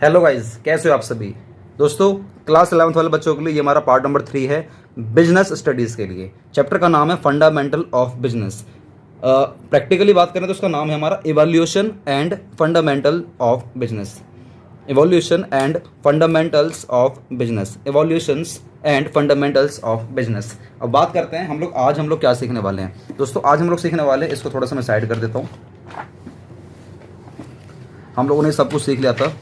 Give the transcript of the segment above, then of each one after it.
Hello guys, कैसे हो आप सभी दोस्तों। क्लास 11th वाले बच्चों के लिए ये हमारा पार्ट नंबर 3 है बिजनेस स्टडीज़ के लिए। चैप्टर का नाम है फंडामेंटल ऑफ बिजनेस। प्रैक्टिकली बात करें तो उसका नाम है हमारा evolution and fundamental of business. Evolution and fundamentals of business. Evolutions and fundamentals of business. अब बात करते हैं हम लोग क्या सीखने वाले हैं दोस्तों। आज हम लोग सीखने वाले हैं, इसको थोड़ा सा मैं साइड कर देता हूँ। हम लोगों ने सब कुछ सीख लिया था।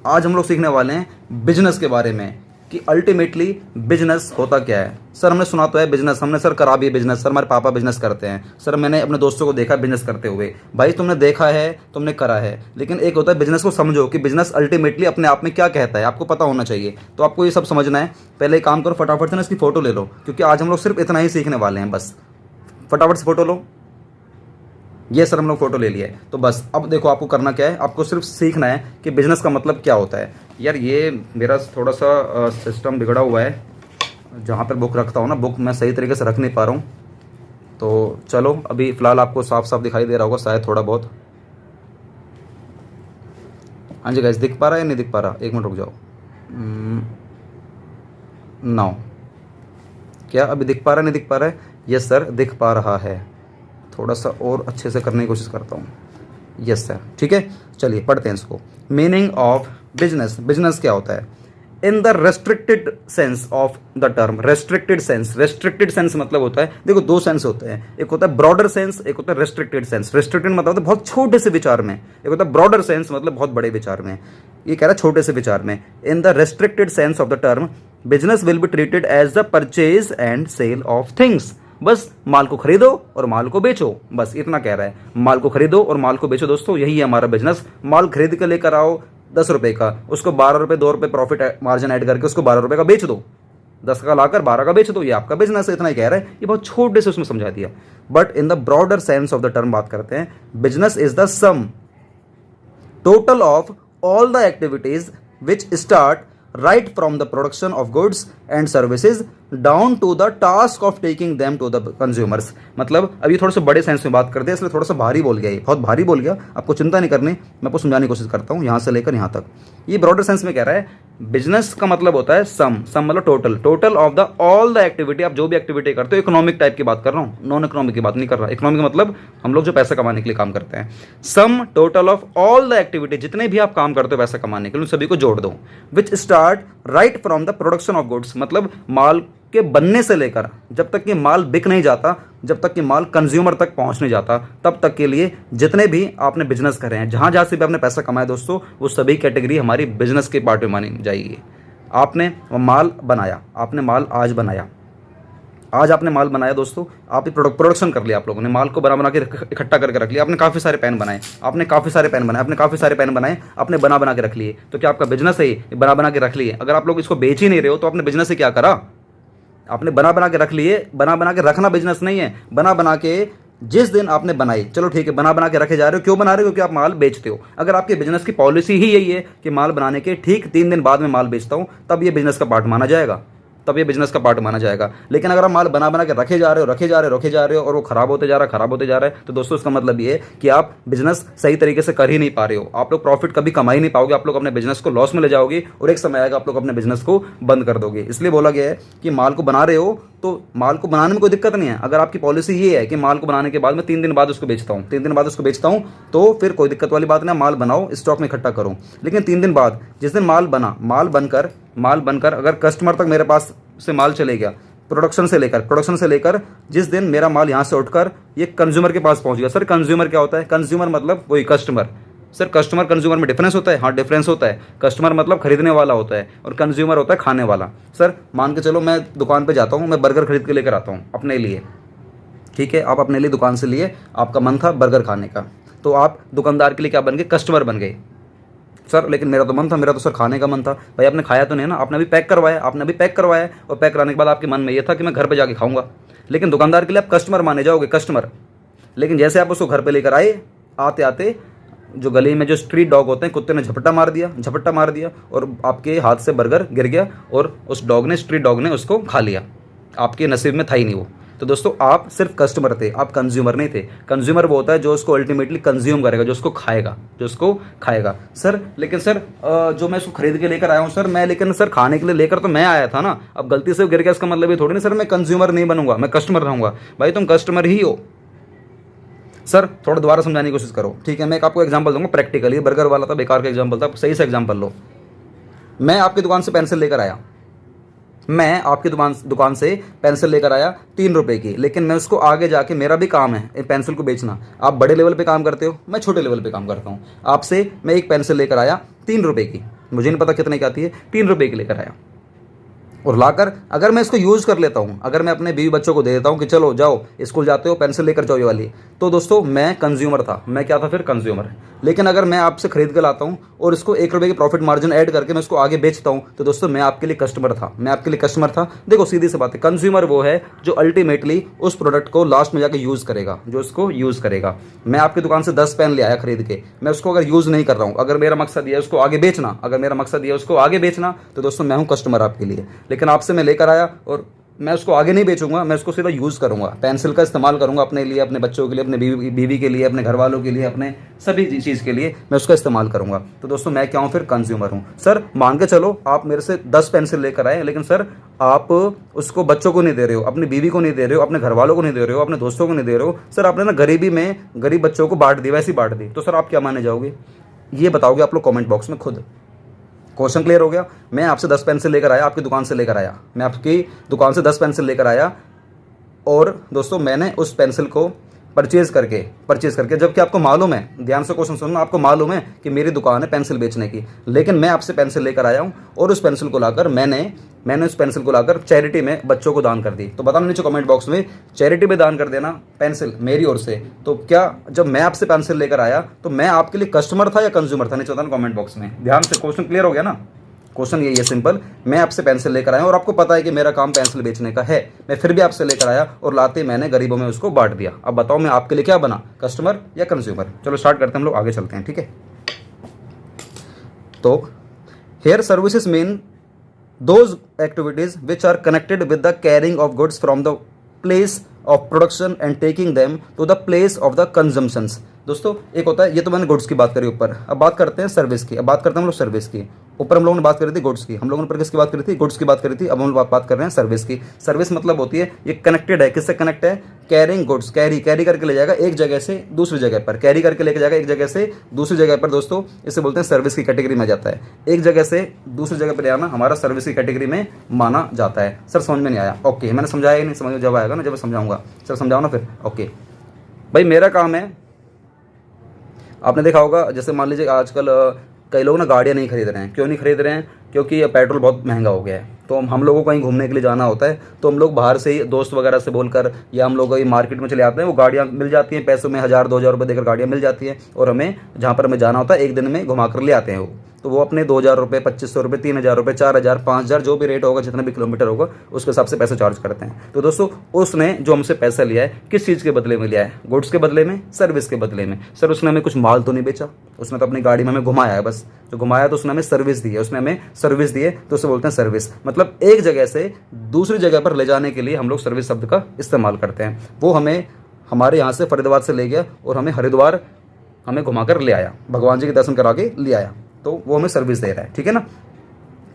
आज हम लोग सीखने वाले हैं बिजनेस के बारे में कि अल्टीमेटली बिजनेस होता क्या है। सर हमने सुना तो है बिजनेस, हमने सर करा भी है बिजनेस, सर हमारे पापा बिजनेस करते हैं, सर मैंने अपने दोस्तों को देखा बिजनेस करते हुए। भाई तुमने देखा है, तुमने करा है, लेकिन एक होता है बिजनेस को समझो कि बिजनेस अल्टीमेटली अपने आप में क्या कहता है, आपको पता होना चाहिए। तो आपको ये सब समझना है। पहले एक काम करो, फटाफट से ना इसकी फ़ोटो ले लो, क्योंकि आज हम लोग सिर्फ इतना ही सीखने वाले हैं। बस फटाफट से फ़ोटो लो। ये सर हम लोग फोटो ले लिया है। तो बस अब देखो आपको करना क्या है, आपको सिर्फ सीखना है कि बिजनेस का मतलब क्या होता है। यार ये मेरा थोड़ा सा सिस्टम बिगड़ा हुआ है, जहाँ पर बुक रखता हूँ ना, बुक मैं सही तरीके से रख नहीं पा रहा हूँ। तो चलो अभी फ़िलहाल आपको साफ साफ दिखाई दे रहा होगा शायद थोड़ा बहुत। हाँ जी गाइस, दिख पा रहा है या नहीं दिख पा रहा? एक मिनट रुक जाओ। नाउ क्या अभी दिख पा रहा है, नहीं दिख पा रहा है? यस सर दिख पा रहा है। थोड़ा सा और अच्छे से करने की कोशिश करता हूँ। यस सर, ठीक है। चलिए पढ़ते हैं इसको। Meaning of business. बिजनेस क्या होता है? इन the restricted sense of the term. Restricted sense, restricted sense मतलब होता है, देखो दो सेंस होते हैं, एक होता है ब्रॉडर सेंस, एक होता है रेस्ट्रिक्टेड सेंस। रेस्ट्रिक्टेड मतलब होता है बहुत छोटे से विचार में, एक होता है ब्रॉडर सेंस मतलब बहुत बड़े विचार में। ये कह रहा है छोटे से विचार में। In the restricted sense of the term business will be treated as the purchase and sale of things. बस माल को खरीदो और माल को बेचो, बस इतना कह रहा है। माल को खरीदो और माल को बेचो दोस्तों, यही है हमारा बिजनेस। माल खरीद के लेकर आओ 10 रुपए का, उसको 12 रुपए 2 रुपए प्रॉफिट मार्जिन ऐड करके उसको 12 रुपए का बेच दो, 10 का लाकर 12 का बेच दो, ये आपका बिजनेस है। इतना ही कह रहा है, ये बहुत छोटे से उसमें समझा दिया। But in the broader sense of the term बात करते हैं, business is the sum total of all the activities which start right from the production of goods and services down to the task of taking them to the consumers। मतलब अभी थोड़े से बड़े sense में बात करते हैं, इसलिए थोड़ा सा भारी बोल गया, ये बहुत भारी बोल गया। आपको चिंता नहीं करनी, मैं आपको समझाने की कोशिश करता हूँ यहाँ से लेकर यहाँ तक। ये ब्रॉडर सेंस में कह रहा है बिजनेस का मतलब होता है सम मतलब total, total of the all the activity. आप जो भी एक्टिविटी करते हो, इकोनॉमिक टाइप की बात कर रहा हूँ, नॉन इकोनॉमिक की बात नहीं कर रहा। इकोनॉमिक मतलब हम लोग जो पैसा कमाने के लिए काम करते हैं। Sum total of all the activity, जितने भी आप काम करते हो पैसा कमाने के लिए, उन सभी को जोड़ दो। Which start right from the production of goods, मतलब माल के बनने से लेकर जब तक कि माल बिक नहीं जाता, जब तक कि माल कंज्यूमर तक पहुंच नहीं जाता, तब तक के लिए जितने भी आपने बिजनेस करे हैं, जहां जहां से भी आपने पैसा कमाया दोस्तों, वो सभी कैटेगरी हमारी बिजनेस के पार्ट में मानी जाएगी। आपने माल बनाया, आपने माल आज बनाया, आज आपने माल बनाया दोस्तों, आप प्रोडक्शन कर लिया, आप लोगों ने माल को बना के इकट्ठा करके रख लिया। आपने काफ़ी सारे पेन बनाए, आपने काफ़ी सारे पेन बनाए, आपने काफ़ी सारे पेन बनाए, आपने बना के रख लिए। तो क्या आपका बिजनेस है ये? बना के रख लिए। अगर आप लोग इसको बेच ही नहीं रहे हो तो आपने बिजनेस से क्या करा? आपने बना के रख लिए। बना के रखना बिजनेस नहीं है। बना के जिस दिन आपने बनाई, चलो ठीक है, बना के रखे जा रहे हो। क्यों बना रहे हो? क्योंकि आप माल बेचते हो। अगर आपके बिजनेस की पॉलिसी ही यही है कि माल बनाने के ठीक 3 दिन बाद में माल बेचता हूं, तब ये बिजनेस का पार्ट माना जाएगा, तब ये बिजनेस का पार्ट माना जाएगा। लेकिन अगर आप माल बना के रखे जा रहे हो और वो खराब होते जा रहा है, तो दोस्तों इसका मतलब ये है कि आप बिजनेस सही तरीके से कर ही नहीं पा रहे हो। आप लोग प्रॉफिट कभी कमा ही नहीं पाओगे, आप लोग अपने बिजनेस को लॉस में ले जाओगे और एक समय आएगा आप लोग अपने बिजनेस को बंद कर दोगे। इसलिए बोला गया है कि माल को बना रहे हो तो माल को बनाने में कोई दिक्कत नहीं है। अगर आपकी पॉलिसी ये है कि माल को बनाने के बाद मैं 3 दिन बाद उसको बेचता हूँ, 3 दिन बाद उसको बेचता हूँ, तो फिर कोई दिक्कत वाली बात नहीं। माल बनाओ, स्टॉक में इकट्ठा करो, लेकिन 3 दिन बाद जिस दिन माल बना, माल बनकर अगर कस्टमर तक मेरे पास से माल चले गया, प्रोडक्शन से लेकर जिस दिन मेरा माल यहाँ से उठकर ये कंज्यूमर के पास पहुँच गया। सर कंज्यूमर क्या होता है? कंज्यूमर मतलब वही कस्टमर। सर कस्टमर कंज्यूमर में डिफरेंस होता है? हाँ डिफरेंस होता है। कस्टमर मतलब खरीदने वाला होता है और कंज्यूमर होता है खाने वाला। सर मान के चलो मैं दुकान पे जाता हूँ, मैं बर्गर खरीद के लेकर आता हूँ अपने लिए, ठीक है, आप अपने लिए दुकान से लिए, आपका मन था बर्गर खाने का, तो आप दुकानदार के लिए क्या बन गए? कस्टमर बन गए। सर लेकिन मेरा तो मन था, मेरा तो सर खाने का मन था। भाई आपने खाया तो नहीं ना, आपने अभी पैक करवाया और पैक कराने के बाद आपके मन में ये था कि मैं घर पे जाके खाऊंगा, लेकिन दुकानदार के लिए आप कस्टमर माने जाओगे, कस्टमर। लेकिन जैसे आप उसको घर पे लेकर आए, आते आते जो गली में जो स्ट्रीट डॉग होते हैं, कुत्ते ने झपट्टा मार दिया और आपके हाथ से बर्गर गिर गया और उस स्ट्रीट डॉग ने उसको खा लिया। आपके नसीब में था ही नहीं वो। तो दोस्तों आप सिर्फ कस्टमर थे, आप कंज्यूमर नहीं थे। कंज्यूमर वो होता है जो उसको अल्टीमेटली कंज्यूम करेगा, जो उसको खाएगा, जो उसको खाएगा। सर लेकिन सर जो मैं उसको खरीद के लेकर आया हूँ सर, मैं लेकिन सर खाने के लिए लेकर तो मैं आया था ना, अब गलती से गिर गया इसका मतलब ये थोड़ी नहीं सर मैं कंज्यूमर नहीं बनूंगा, मैं कस्टमर रहूंगा। भाई तुम कस्टमर ही हो। सर थोड़ा दोबारा समझाने की कोशिश करो, ठीक है। मैं एक आपको एग्जांपल दूंगा प्रैक्टिकली, बर्गर वाला था बेकार का एग्जांपल था, सही से एग्जांपल लो। मैं आपकी दुकान से पेंसिल लेकर आया, मैं आपकी दुकान से पेंसिल लेकर आया 3 रुपए की, लेकिन मैं उसको आगे जाके, मेरा भी काम है पेंसिल को बेचना। आप बड़े लेवल पे काम करते हो, मैं छोटे लेवल पे काम करता हूँ। आपसे मैं एक पेंसिल लेकर आया 3 रुपए की, मुझे नहीं पता कितने की आती है, 3 रुपए की लेकर आया, और लाकर अगर मैं इसको यूज़ कर लेता हूँ, अगर मैं अपने बीवी बच्चों को दे देता हूँ कि चलो जाओ स्कूल जाते हो पेंसिल लेकर जाओ ये वाली, तो दोस्तों मैं कंज्यूमर था। मैं क्या था फिर? कंज्यूमर। लेकिन अगर मैं आपसे खरीद कर लाता हूँ और इसको 1 रुपये की प्रॉफिट मार्जिन ऐड करके मैं इसको आगे बेचता हूँ, तो दोस्तों मैं आपके लिए कस्टमर था, मैं आपके लिए कस्टमर था। देखो सीधी सी बात है, कंज्यूमर वो है जो अल्टीमेटली उस प्रोडक्ट को लास्ट में जाकर यूज़ करेगा, जो उसको यूज़ करेगा। मैं आपकी दुकान से 10 पेन ले आया खरीद के, मैं उसको अगर यूज़ नहीं कर रहा हूँ, अगर मेरा मकसद ये है उसको आगे बेचना, अगर मेरा मकसद ये है उसको आगे बेचना, तो दोस्तों मैं हूँ कस्टमर आपके लिए। लेकिन आपसे मैं लेकर आया और मैं उसको आगे नहीं बेचूंगा, मैं उसको सीधा यूज़ करूंगा, पेंसिल का इस्तेमाल करूंगा अपने लिए, अपने बच्चों के लिए, अपने बीवी के लिए, अपने घर वालों के लिए, अपने सभी चीज़ के लिए मैं उसका इस्तेमाल करूंगा। तो दोस्तों मैं क्या हूँ फिर? कंज्यूमर हूँ। सर मान के चलो आप मेरे से 10 पेंसिल लेकर आए, लेकिन सर आप उसको बच्चों को नहीं दे रहे हो, अपनी बीवी को नहीं दे रहे हो, अपने घर वालों को नहीं दे रहे हो, अपने दोस्तों को नहीं दे रहे हो, सर आपने ना गरीबी में गरीब बच्चों को बांट दी, वैसी बांट दी, तो सर आप क्या माने जाओगे? ये बताओगे आप लोग कॉमेंट बॉक्स में खुद। क्वेश्चन क्लियर हो गया? मैं आपसे 10 पेंसिल लेकर आया, आपकी दुकान से लेकर आया, मैं आपकी दुकान से 10 पेंसिल लेकर आया, और दोस्तों मैंने उस पेंसिल को परचेज करके जबकि आपको मालूम है, ध्यान से क्वेश्चन सुनना, आपको मालूम है कि मेरी दुकान है पेंसिल बेचने की, लेकिन मैं आपसे पेंसिल लेकर आया हूँ और उस पेंसिल को लाकर मैंने उस पेंसिल को लाकर चैरिटी में बच्चों को दान कर दी। तो बताना नीचे कमेंट बॉक्स में, चैरिटी में दान कर देना पेंसिल मेरी ओर से। तो क्या जब मैं आपसे पेंसिल लेकर आया तो मैं आपके लिए कस्टमर था या कंज्यूमर था? नीचे बताना कमेंट बॉक्स में। ध्यान से, क्वेश्चन क्लियर हो गया ना? क्वेश्चन यही है सिंपल, मैं आपसे पेंसिल लेकर आया और आपको पता है कि मेरा काम पेंसिल बेचने का है, मैं फिर भी आपसे लेकर आया और लाते मैंने गरीबों में उसको बांट दिया। अब बताओ मैं आपके लिए क्या बना? कस्टमर या कंज्यूमर? चलो स्टार्ट करते हैं, हम लोग आगे चलते हैं, ठीक है। तो here services mean those activities which are connected with the carrying of goods from the place of production and taking them to the place of the consumptions। दोस्तों एक होता है, ये तो मैंने गुड्स की बात करी ऊपर, अब बात करते हैं सर्विस की। अब बात करते हैं हम लोग सर्विस की। ऊपर हम लोगों ने बात करी थी गुड्स की, हम लोगों ने ऊपर किसकी बात करी थी? गुड्स की बात करी थी। अब हम लोग बात कर रहे हैं सर्विस की। सर्विस मतलब होती है, ये कनेक्टेड है, किससे कनेक्ट है? कैरिंग गुड्स, कैरी करके ले जाएगा एक जगह से दूसरी जगह पर, कैरी करके लेके जाएगा एक जगह से दूसरी जगह पर। दोस्तों इसे बोलते हैं सर्विस की कैटेगरी में जाता है। एक जगह से दूसरी जगह पर ले आना हमारा सर्विस की कैटेगरी में माना जाता है। सर समझ में नहीं आया? ओके, मैंने समझाया ही नहीं, समझ में जब आएगा ना, जब समझाऊंगा। सर समझाओ ना फिर। ओके भाई, मेरा काम है, आपने देखा होगा जैसे मान लीजिए आजकल कई लोग ना गाड़ियाँ नहीं खरीद रहे हैं। क्यों नहीं खरीद रहे हैं? क्योंकि पेट्रोल बहुत महंगा हो गया है। तो हम लोगों को कहीं घूमने के लिए जाना होता है तो हम लोग बाहर से ही दोस्त वगैरह से बोलकर या हम लोग मार्केट में चले आते हैं, वो गाड़ियाँ मिल जाती हैं पैसों में, 1000-2000 रुपये देकर गाड़ियाँ मिल जाती हैं, और हमें जहाँ पर हमें जाना होता है एक दिन में घुमा कर ले आते हैं। तो वो अपने 2000 रुपये, 2500 रुपये, 3000 रुपये, 4000, 5000 जो भी रेट होगा, जितना भी किलोमीटर होगा उसके हिसाब से पैसे चार्ज करते हैं। तो दोस्तों उसने जो हमसे पैसा लिया है किस चीज़ के बदले में लिया है? गुड्स के बदले में, सर्विस के बदले में। सर उसने हमें कुछ माल तो नहीं बेचा, उसने तो अपनी गाड़ी में हमें घुमाया है बस। जो घुमाया तो उसने हमें सर्विस दी है, उसने हमें सर्विस दी है, तो उसे बोलते हैं सर्विस। मतलब एक जगह से दूसरी जगह पर ले जाने के लिए हम लोग सर्विस शब्द का इस्तेमाल करते हैं। वो हमें हमारे यहाँ से फरीदाबाद से ले गया और हमें हरिद्वार हमें घुमाकर ले आया, भगवान जी के दर्शन करा के ले आया, तो वो हमें सर्विस दे रहा है, ठीक है ना।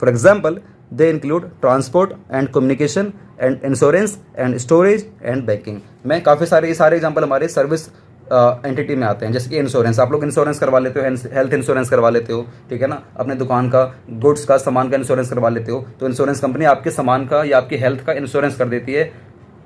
For example they include transport and communication and insurance and storage and banking. मैं काफ़ी सारे, ये सारे एग्जाम्पल हमारे सर्विस एंटिटी में आते हैं। जैसे कि इंश्योरेंस, आप लोग इंश्योरेंस करवा लेते हो, हेल्थ इंश्योरेंस करवा लेते हो, ठीक है ना, अपने दुकान का, गुड्स का, सामान का इंश्योरेंस करवा लेते हो, तो इंश्योरेंस कंपनी आपके सामान का या आपकी हेल्थ का इंश्योरेंस कर देती है।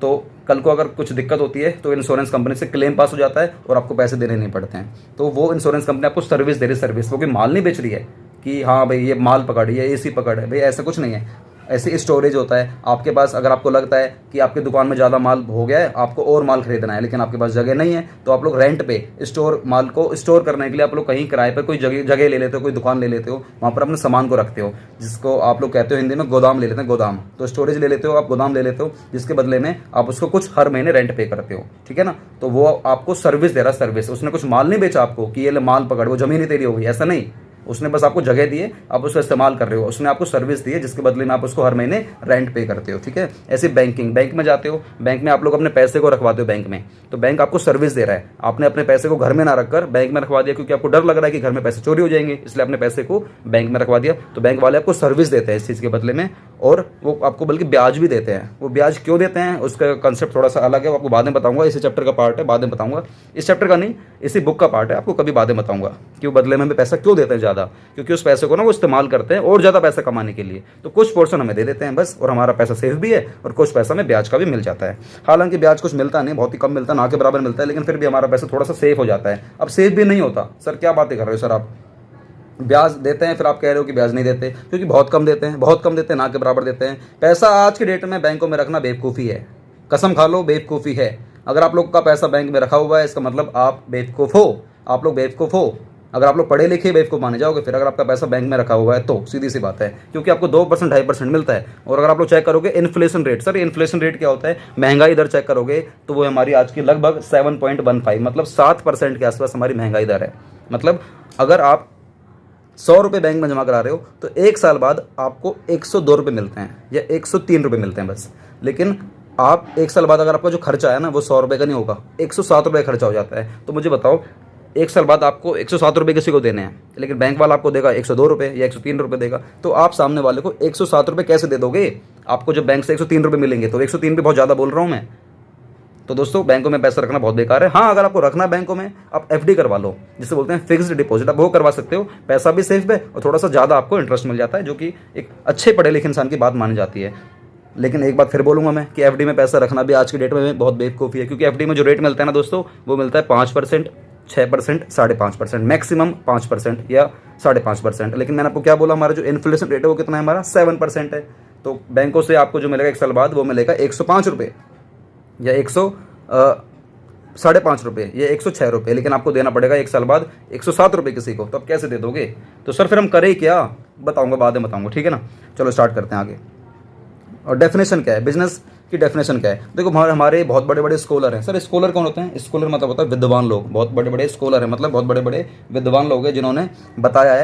तो कल को अगर कुछ दिक्कत होती है तो इंश्योरेंस कंपनी से क्लेम पास हो जाता है और आपको पैसे देने नहीं पड़ते हैं। तो वो इंश्योरेंस कंपनी आपको सर्विस दे रही है। सर्विस, वो कोई माल नहीं बेच रही है कि हाँ भाई ये माल पकड़, ये एसी पकड़ है, भाई ऐसा कुछ नहीं है। ऐसे स्टोरेज होता है आपके पास, अगर आपको लगता है कि आपकी दुकान में ज़्यादा माल हो गया है, आपको और माल खरीदना है, लेकिन आपके पास जगह नहीं है, तो आप लोग रेंट पे माल को स्टोर करने के लिए आप लोग कहीं किराए पर कोई जगह ले लेते हो, कोई दुकान ले लेते हो, वहाँ पर अपने सामान को रखते हो, जिसको आप लोग कहते हो हिंदी में गोदाम ले लेते हैं, गोदाम। तो स्टोरेज ले लेते हो आप, गोदाम ले लेते हो, जिसके बदले में आप उसको कुछ हर महीने रेंट पे करते हो, ठीक है ना। तो वो आपको सर्विस दे रहा है, सर्विस। उसने कुछ माल नहीं बेचा आपको कि ये माल पकड़, वो जमीन ही तेरी हो गई, ऐसा नहीं। उसने बस आपको जगह दी है, आप उसका इस्तेमाल कर रहे हो, उसने आपको सर्विस दी है जिसके बदले में आप उसको हर महीने रेंट पे करते हो, ठीक है। ऐसे बैंकिंग, बैंक में जाते हो, बैंक में आप लोग अपने पैसे को रखवाते हो बैंक में, तो बैंक आपको सर्विस दे रहा है। आपने अपने पैसे को घर में ना रखकर बैंक में रखवा दिया, क्योंकि आपको डर लग रहा है कि घर में पैसे चोरी हो जाएंगे, इसलिए अपने पैसे को बैंक में रखवा दिया। तो बैंक वाले आपको सर्विस देते हैं इस चीज़ के बदले में, और वो आपको बल्कि ब्याज भी देते हैं। वो ब्याज क्यों देते हैं उसका कंसेप्ट थोड़ा सा अलग है, वो आपको बाद में बताऊंगा, इसी चैप्टर का पार्ट है, बाद में बताऊंगा। इस चैप्टर का नहीं, इसी बुक का पार्ट है, आपको कभी बाद में बताऊंगा कि वो बदले में हमें पैसा क्यों देते हैं ज़्यादा, क्योंकि उस पैसे को ना वो इस्तेमाल करते हैं और ज़्यादा पैसा कमाने के लिए। तो कुछ पोर्शन हमें दे देते हैं बस, और हमारा पैसा सेफ भी है, और कुछ पैसा हमें ब्याज का भी मिल जाता है। हालांकि ब्याज कुछ मिलता नहीं, बहुत ही कम मिलता है, ना के बराबर मिलता है, लेकिन फिर भी हमारा पैसा थोड़ा सा सेफ हो जाता है। अब सेफ भी नहीं होता, सर क्या बातें कर रहे हो सर आप, ब्याज देते हैं फिर आप कह रहे हो कि ब्याज नहीं देते, क्योंकि बहुत कम देते हैं, बहुत कम देते हैं, ना के बराबर देते हैं। पैसा आज के डेट में बैंकों में रखना बेवकूफ़ी है, कसम खा लो बेवकूफ़ी है। अगर आप लोग का पैसा बैंक में रखा हुआ है, इसका मतलब आप बेवकूफ़ हो, आप लोग बेवकूफ़ हो। अगर आप लोग पढ़े लिखे बेवकूफ़ माने जाओगे फिर, अगर आपका पैसा बैंक में रखा हुआ है तो सीधी सी बात है, क्योंकि आपको 2% 2.5% मिलता है। और अगर आप लोग चेक करोगे inflation rate, sir inflation rate क्या होता है, महंगाई दर चेक करोगे तो वो हमारी आज की लगभग 7.15, मतलब 7% के आसपास हमारी महंगाई दर है। मतलब अगर आप 100 रुपये बैंक में जमा करा रहे हो तो एक साल बाद आपको 102 रुपये मिलते हैं या 103 रुपये मिलते हैं बस। लेकिन आप एक साल बाद अगर आपका जो खर्चा है ना वो 100 रुपये का नहीं होगा, 107 रुपये खर्चा हो जाता है। तो मुझे बताओ, एक साल बाद आपको 107 रुपये किसी को देने हैं, लेकिन बैंक वाला आपको देगा 102 रुपये या 103 रुपये देगा, तो आप सामने वाले को 107 रुपये कैसे दे दोगे? आपको जब बैंक से 103 रुपये मिलेंगे, तो 103 भी बहुत ज़्यादा बोल रहा हूँ मैं। तो दोस्तों बैंकों में पैसा रखना बहुत बेकार है। हाँ, अगर आपको रखना है बैंकों में, आप एफडी करवा लो, जिसे बोलते हैं फिक्स्ड डिपॉजिट, आप वो करवा सकते हो। पैसा भी सेफ है और थोड़ा सा ज़्यादा आपको इंटरेस्ट मिल जाता है, जो कि एक अच्छे पढ़े लिखे इंसान की बात मानी जाती है। लेकिन एक बात फिर बोलूँगा मैं कि एफडी में पैसा रखना भी आज की डेट में बहुत बेवकूफ़ी है, क्योंकि एफडी में जो रेट मिलता है ना दोस्तों, वो मिलता है 5%, 6%, 5.5%, मैक्सिमम 5% या 5.5%। लेकिन मैंने आपको क्या बोला, हमारा जो इन्फ्लेशन रेट है वो कितना है, हमारा 7% है। तो बैंकों से आपको जो मिलेगा एक साल बाद, वो मिलेगा 105 रुपये या 5.5 रुपये या 106 रुपये, लेकिन आपको देना पड़ेगा एक साल बाद 107 रुपये किसी को। तो अब कैसे दे दोगे? तो सर फिर हम करें क्या, बताऊंगा, बाद में बताऊंगा, ठीक है ना। चलो स्टार्ट करते हैं आगे। और डेफिनेशन क्या है, बिजनेस की डेफिनेशन क्या है? देखो हमारे बहुत बड़े बड़े स्कॉलर हैं। सर स्कॉलर कौन होते हैं? स्कॉलर मतलब होता है विद्वान लोग। बहुत बड़े बड़े स्कॉलर हैं, मतलब बहुत बड़े बड़े विद्वान लोग हैं जिन्होंने बताया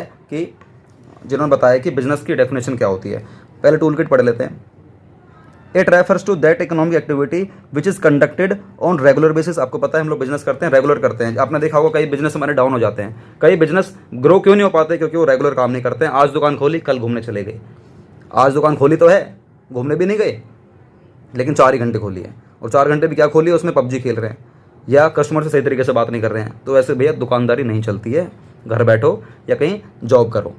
कि बिजनेस की डेफिनेशन क्या होती है। पहले टूल किट पढ़ लेते हैं। It refers to that economic activity which is conducted on regular basis. आपको पता है हम लोग बिजनेस करते हैं, रेगुलर करते हैं। आपने देखा होगा कई बिजनेस हमारे डाउन हो जाते हैं, कई बिजनेस ग्रो क्यों नहीं हो पाते? क्योंकि वो रेगुलर काम नहीं करते हैं। आज दुकान खोली, कल घूमने चले गए। आज दुकान खोली तो है, घूमने भी नहीं गए, लेकिन 4 ही घंटे खोली है, और 4 घंटे भी क्या खोली है, उसमें पबजी खेल रहे हैं या कस्टमर से सही तरीके से बात नहीं कर रहे हैं। तो ऐसे भैया दुकानदारी नहीं चलती है। घर बैठो या कहीं जॉब करो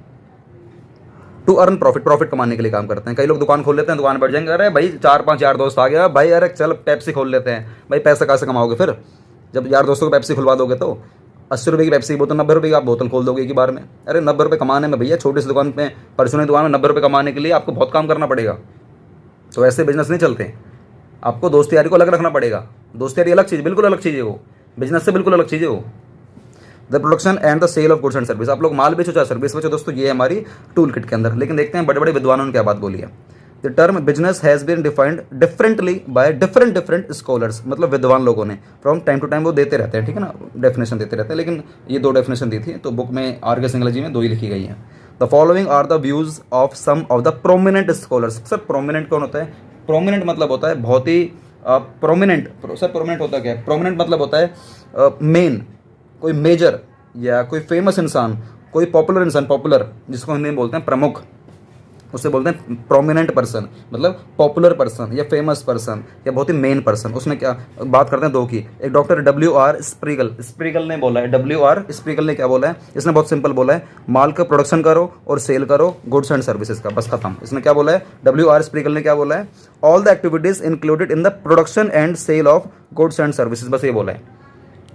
टू अर्न प्रॉफिट, प्रॉफिट कमाने के लिए काम करते हैं। कई लोग दुकान खोल लेते हैं, दुकान बैठ जाएंगे, अरे भाई 4-5 यार दोस्त आ गया भाई, अरे चल पेप्सी खोल लेते हैं। भाई पैसा कहाँ से कमाओगे फिर? जब यार दोस्तों को पेप्सी खुलवा दोगे तो 80 रुपये की पेप्सी की बोतल 90 रुपये की आप बोतल खोल दोगे एक ही बार में। अरे 90 रुपये कमाने में भैया, छोटी सी दुकान में, परचूनी दुकान में 90 रुपये कमाने के लिए आपको बहुत काम करना पड़ेगा। तो ऐसे बिजनेस नहीं चलते। आपको दोस्त यारी को अलग रखना पड़ेगा। दोस्त यारी अलग चीज़, बिल्कुल अलग चीज़ है वो, बिजनेस से बिल्कुल अलग चीज़ है वो। The production and the sale of goods and service. आप लोग माल बेचो चाहे सर्विस बेचो दोस्तों, ये है हमारी टूल किट के अंदर। लेकिन देखते हैं बड़े बड़े विद्वानों ने क्या बात बोली है। The term business has been defined differently by different scholars. मतलब विद्वान लोगों ने फ्रॉम टाइम टू टाइम वो देते रहते हैं, ठीक है ना, डेफिनेशन देते रहते हैं। लेकिन ये 2 डेफिनेशन दी थी, तो बुक में R.K. सिंगला जी में 2 ही लिखी गई हैं। The following are the views of some of the prominent scholars. Sir prominent कौन होता है? प्रोमिनेंट मतलब होता है बहुत ही प्रोमिनेंट। सर प्रोमिनेंट होता क्या है? प्रोमिनेंट मतलब होता है मेन, कोई मेजर या कोई फेमस इंसान, कोई पॉपुलर इंसान, पॉपुलर जिसको हिंदी में बोलते हैं प्रमुख, उसे बोलते हैं प्रोमिनेंट पर्सन। मतलब पॉपुलर पर्सन या फेमस पर्सन या बहुत ही मेन पर्सन। उसने क्या बात करते हैं 2 की। एक डॉक्टर W.R. स्प्रीगल ने बोला है, W.R. स्प्रीगल ने क्या बोला है? इसने बहुत सिंपल बोला है, माल का प्रोडक्शन करो और सेल करो गुड्स एंड सर्विसेज का, बस खत्म। इसने क्या बोला है? W.R. स्प्रीगल ने क्या बोला है? All the activities included in the production and sale of goods and services, बस ये बोला है,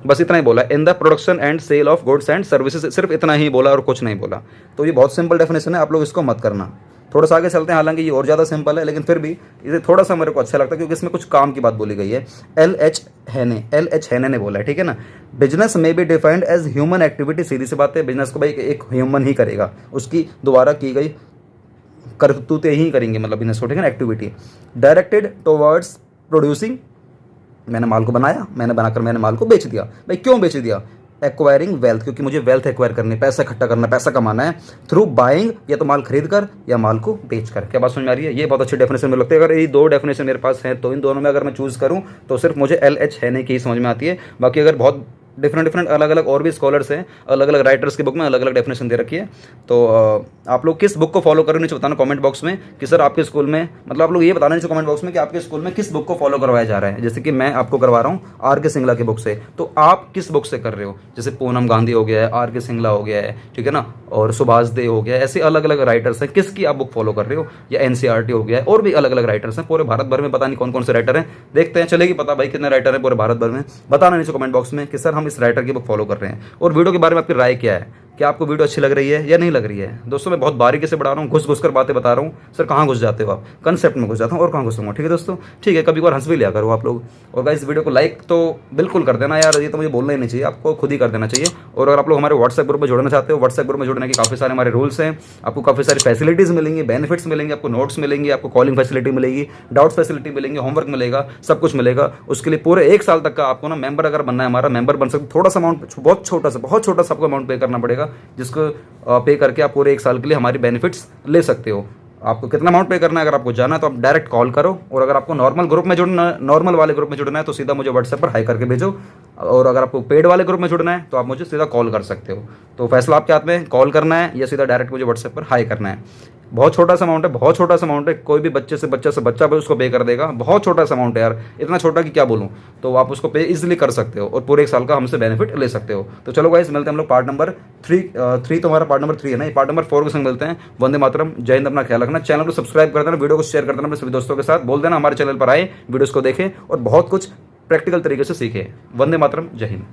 बस इतना ही बोला, in the production and sale of goods and services, सिर्फ इतना ही बोला और कुछ नहीं बोला। तो ये बहुत सिंपल डेफिनेशन है, आप लोग इसको मत करना। थोड़ा सा आगे चलते हैं, हालांकि ये और ज़्यादा सिंपल है, लेकिन फिर भी इसे थोड़ा सा मेरे को अच्छा लगता है क्योंकि इसमें कुछ काम की बात बोली गई है। L.H. हैने ने बोला है, ठीक है ना। बिजनेस में be defined as human activity. सीधी सी बात है, बिजनेस को भाई एक ह्यूमन ही करेगा, उसकी द्वारा की गई करतूतें ही करेंगे, मतलब बिजनेस को, ठीक है ना, एक्टिविटी डायरेक्टेड टुवर्ड्स प्रोड्यूसिंग। मैंने माल को बनाया, मैंने बनाकर मैंने माल को बेच दिया। भाई क्यों बेच दिया? एक्वायरिंग वेल्थ, क्योंकि मुझे वेल्थ एक्वायर करनी है, पैसा इकट्ठा करना है, पैसा कमाना है थ्रू बाइंग, या तो माल खरीद कर या माल को बेच कर। क्या बात समझ में आ रही है? ये बहुत अच्छी डेफिनेशन मुझे लगती है। अगर ये दो डेफिनेशन मेरे पास है तो इन दोनों में अगर मैं चूज़ करूँ तो सिर्फ मुझे LH हैने की ही समझ में आती है। बाकी अगर बहुत डिफरेंट अलग अलग और भी स्कॉलर्स हैं, अलग अलग राइटर्स की बुक में अलग अलग डेफिनेशन दे रखी है। तो आप लोग किस बुक को फॉलो कर रहे हो नीचे बताना कमेंट बॉक्स में कि सर आपके स्कूल में, मतलब आप लोग ये बताना नीचे कमेंट बॉक्स में कि आपके स्कूल में किस बुक को फॉलो करवाया जा रहा है। जैसे कि मैं आपको करवा रहा हूँ RK सिंगला की बुक से, तो आप किस बुक से कर रहे हो? जैसे पूनम गांधी हो गया है, RK सिंगला हो गया है, ठीक है ना, और सुभाष दे हो गया, ऐसे अलग अलग राइटर्स हैं, किसकी आप बुक फॉलो कर रहे हो? या NCERT हो गया है, और भी अलग अलग राइटर्स हैं पूरे भारत भर में, पता नहीं कौन कौन से राइटर हैं, देखते हैं चलेगी पता भाई कितने राइटर हैं पूरे भारत भर में। बताना नीचे कमेंट बॉक्स में कि सर हम इस राइटर की बुक फॉलो कर रहे हैं। और वीडियो के बारे में आपकी राय क्या है? क्या आपको वीडियो अच्छी लग रही है या नहीं लग रही है? दोस्तों मैं बहुत बारीकी से बढ़ा रहा हूँ, घुस कर बातें बता रहा हूँ। सर कहाँ घुस जाते हो आप? कंसेप्ट में घुस जाता हूँ, और कहाँ घुसूंगा? ठीक है दोस्तों, ठीक है, कभी बार हंस भी लिया करो आप लोग। और गाइस वीडियो को लाइक तो बिल्कुल कर देना यार, ये तो मुझे बोलना ही नहीं चाहिए, आपको खुद ही कर देना चाहिए। और अगर आप लोग हमारे व्हाट्सएप ग्रुप में जुड़ना चाहते हो, व्हाट्सएप ग्रुप में जुड़ने के काफ़ी सारे हमारे रूल्स हैं, आपको काफ़ी सारी फैसिलिटीज़ मिलेंगी, बेनिफिट्स मिलेंगे, आपको नोट्स मिलेंगे, आपको कॉलिंग फैसिलिटी मिलेगी, डाउट फैसिलिटी मिलेंगे, होमवर्क मिलेगा, सब कुछ मिलेगा। उसके लिए पूरे 1 साल तक का आपको ना मेंबर अगर बनना है, हमारा मेंबर बन सकते, थोड़ा सा अमाउंट, बहुत छोटा सा आपको अमाउंट पे करना पड़ेगा, जिसको पे करके आप पूरे 1 साल के लिए हमारी बेनिफिट्स ले सकते हो। आपको कितना अमाउंट पे करना है अगर आपको जाना है तो आप डायरेक्ट कॉल करो, और अगर आपको नॉर्मल ग्रुप में जुड़ना, नॉर्मल वाले ग्रुप में जुड़ना है तो सीधा मुझे व्हाट्सएप पर हाई करके भेजो, और अगर आपको पेड वाले ग्रुप में जुड़ना है तो आप मुझे सीधा कॉल कर सकते हो। तो फैसला आपके हाथ में, कॉल करना है या सीधा डायरेक्ट मुझे व्हाट्सएप पर हाई करना है। बहुत छोटा सा अमाउंट है, बहुत छोटा सा अमाउंट है, कोई भी बच्चे से बच्चा भी उसको पे कर देगा। बहुत छोटा सा अमाउंट है यार, इतना छोटा कि क्या बोलूँ। तो आप उसको पे इजीली कर सकते हो और पूरे 1 साल का हमसे बेनिफिट ले सकते हो। तो चलो गाइस मिलते हैं हम लोग पार्ट नंबर 3 तो हमारा पार्ट नंबर 3 है ना, ये पार्ट नंबर 4 के संग मिलते हैं। वंदे मातरम, जय हिंद, अपना ख्याल रखना, चैनल को सब्सक्राइब कर देना, वीडियो को शेयर कर देना अपने सभी दोस्तों के साथ, बोल देना हमारे चैनल पर आए, वीडियोस को देखें और बहुत कुछ प्रैक्टिकल तरीके से सीखें। वंदे मातरम, जय हिंद।